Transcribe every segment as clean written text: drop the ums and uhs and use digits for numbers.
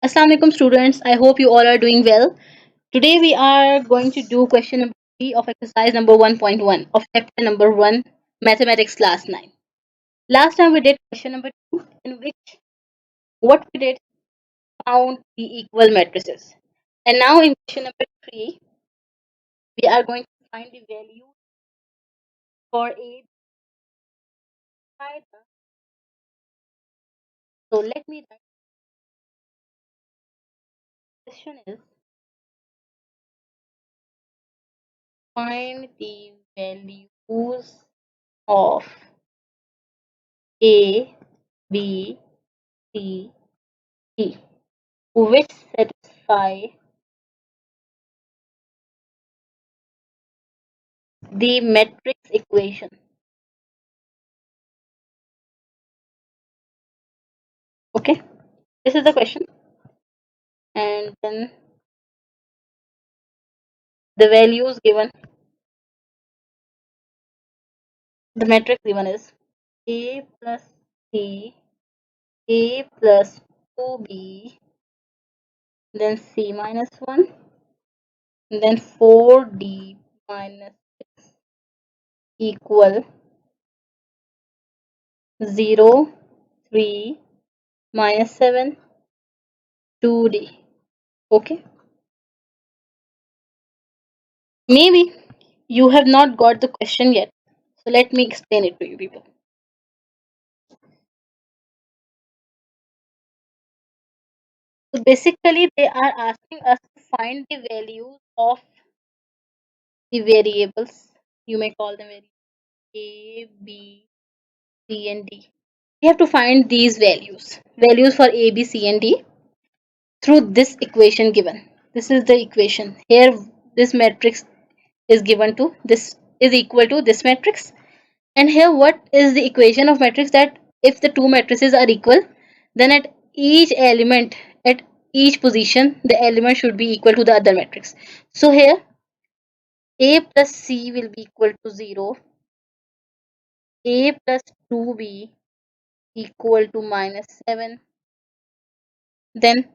Assalamu alaikum students. I hope you all are doing well. Today we are going to do question number 3 of exercise number 1.1 of chapter number 1 mathematics class 9. Last time we did question number 2 in which what we did found the equal matrices. And now in question number 3 we are going to find the value for a either. So let me write the question is find the values of A, B, C, D which satisfy the matrix equation. Okay, this is the question, and then the values given, the matrix given is A plus C, A plus 2B, then C minus 1, and then 4D minus 6 equal 0, 3 minus 7, 2D. Okay, maybe you have not got the question yet, so let me explain it to you people. So basically, they are asking us to find the values of the variables. You may call them variables A, B, C, and D. We have to find these values for A, B, C, and D through this equation given. This is the equation. Here, this matrix is given to this is equal to this matrix. And here, what is the equation of matrix? That if the two matrices are equal, then at each element, at each position, the element should be equal to the other matrix. So here, A plus C will be equal to 0, A plus 2B equal to minus 7, then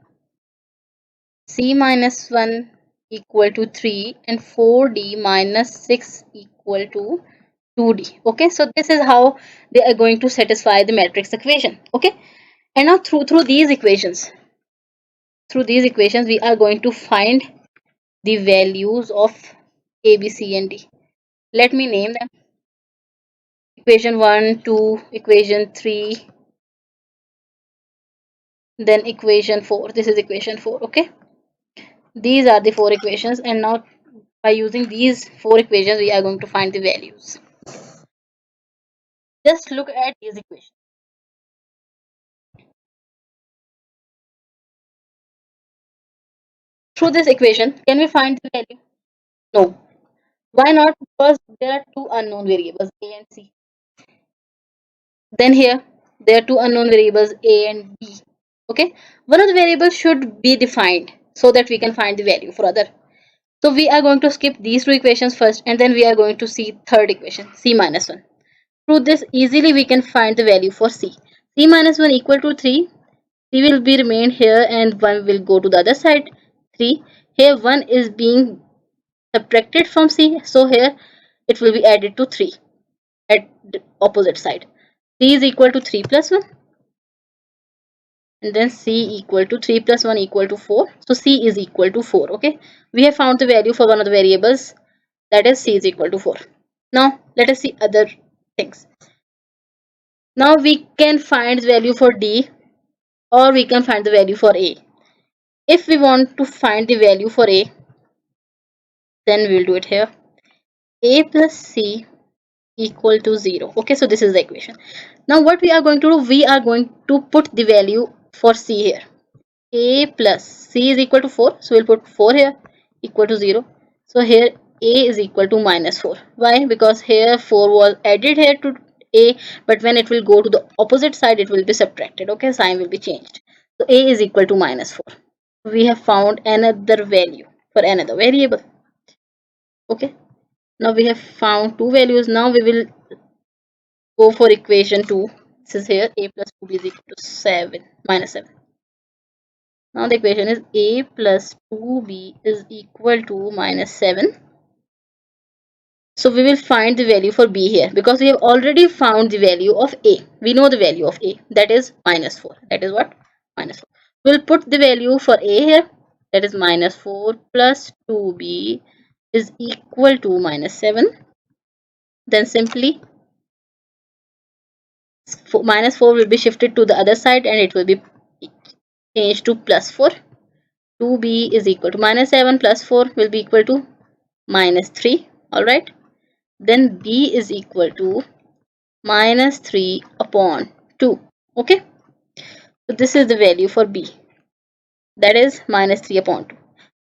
C minus 1 equal to 3, and 4D minus 6 equal to 2D. Okay, so this is how they are going to satisfy the matrix equation. Okay, and now through these equations, we are going to find the values of A, B, C, and D. Let me name them. Equation 1, 2, equation 3, then equation 4. This is equation 4. Okay, these are the four equations, and now by using these four equations we are going to find the values. Just look at these equations. Through this equation, can we find the value? No. Why not? Because there are two unknown variables A and C. Then here there are two unknown variables A and B. Okay, one of the variables should be defined so that we can find the value for other. So we are going to skip these two equations first, and then we are going to see third equation, C minus 1. Through this, easily we can find the value for C. C minus 1 equal to 3. 3 will be remained here and 1 will go to the other side. 3. Here 1 is being subtracted from C. So here it will be added to 3 at the opposite side. 3 is equal to 3 plus 1. And then C equal to 3 plus 1 equal to 4. So C is equal to 4. Okay. We have found the value for one of the variables, that is C is equal to 4. Now let us see other things. Now we can find the value for D, or we can find the value for A. If we want to find the value for A, then we'll do it here. A plus C equal to 0. Okay, so this is the equation. Now what we are going to do, we are going to put the value for C here. A plus C is equal to 4, so we'll put 4 here equal to 0. So here A is equal to minus 4. Why? Because here 4 was added here to A, but when it will go to the opposite side, it will be subtracted. Okay, sign will be changed. So A is equal to minus 4. We have found another value for another variable. Okay, now we have found two values. Now we will go for equation 2. This is here A plus 2B is equal to 7 minus 7. Now the equation is a plus 2b is equal to minus 7. So we will find the value for b here because we have already found the value of a. We know the value of a, that is minus 4. That is what? Minus 4. We'll put the value for a here, that is minus 4 plus 2b is equal to minus 7. Then simply minus 4 will be shifted to the other side and it will be changed to plus 4. 2b is equal to minus 7 plus 4 will be equal to minus 3. Alright. Then b is equal to minus 3 upon 2. Okay. So this is the value for b. That is minus 3 upon 2.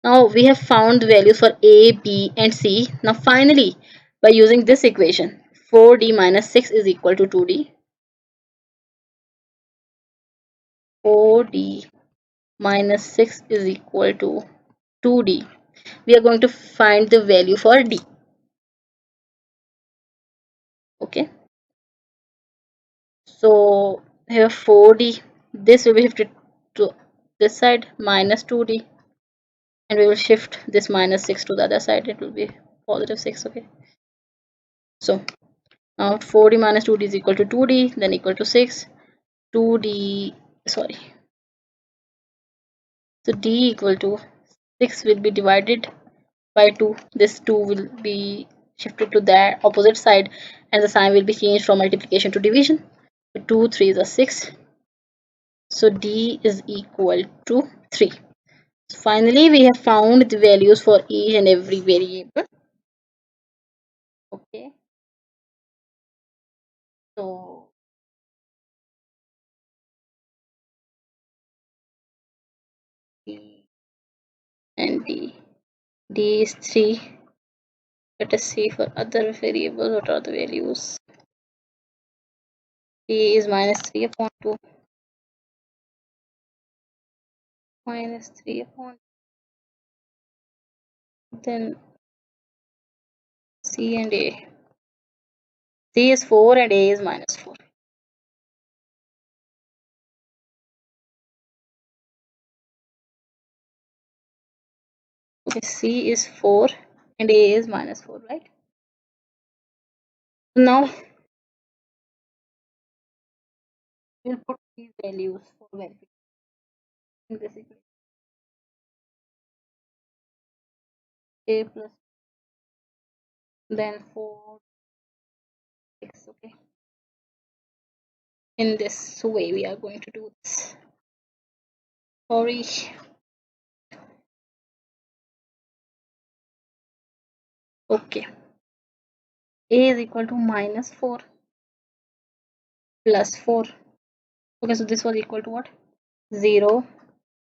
Now we have found the values for a, b and c. Now finally, by using this equation, 4d minus 6 is equal to 2d. 4d minus 6 is equal to 2d. We are going to find the value for d. Okay. So here 4d, this will be shifted to this side, minus 2d, and we will shift this minus 6 to the other side. It will be positive 6. Okay. So now 4d minus 2d is equal to 2d, then equal to 6. 2d, sorry. So d equal to 6 will be divided by 2. This 2 will be shifted to the opposite side and the sign will be changed from multiplication to division. So 2 3s are 6. So d is equal to 3. So finally we have found the values for each and every variable. Okay. So d and d is 3. Let us see for other variables what are the values. D is minus 3 upon 2. Minus 3 upon 2. Then C and A. C is 4 and A is minus 4. Okay, C is 4 and A is minus 4, right? Now we'll put these values for verification in this equation. A plus then 4 6. Okay. In this way we are going to do this. Sorry. Okay. A is equal to minus 4 plus 4. Okay, so this was equal to what? 0,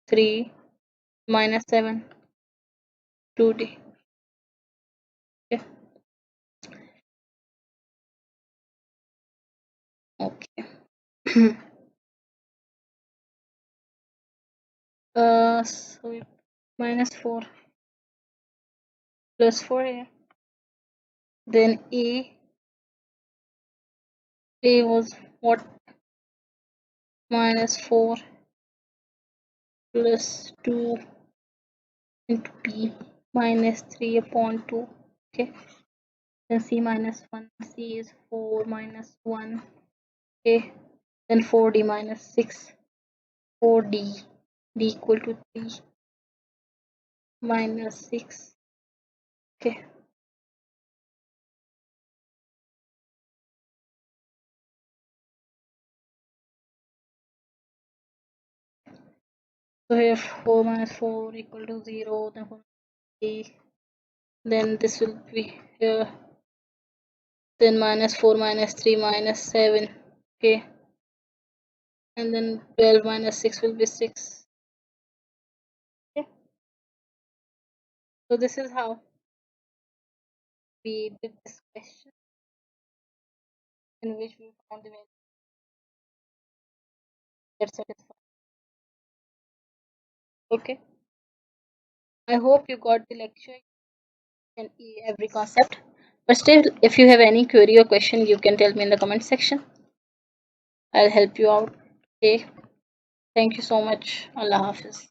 3, minus 7, 2d. Okay. Okay. So minus 4 plus 4 here. Then A was what? Minus 4 plus 2 into B minus 3 upon 2. Okay. Then C minus 1. C is 4 minus 1. Okay. Then 4D minus 6. 4D. D equal to 3 minus 6. Okay. So here 4 minus 4 equal to 0. Then 4 D. Then this will be here. Then minus 4 minus 3 minus 7. Okay. And then 12 minus 6 will be 6. Okay. So this is how we did this question in which we found the value that satisfies. Okay. I hope you got the lecture and every concept. But still, if you have any query or question, you can tell me in the comment section. I'll help you out. Okay. Thank you so much. Allah Hafiz.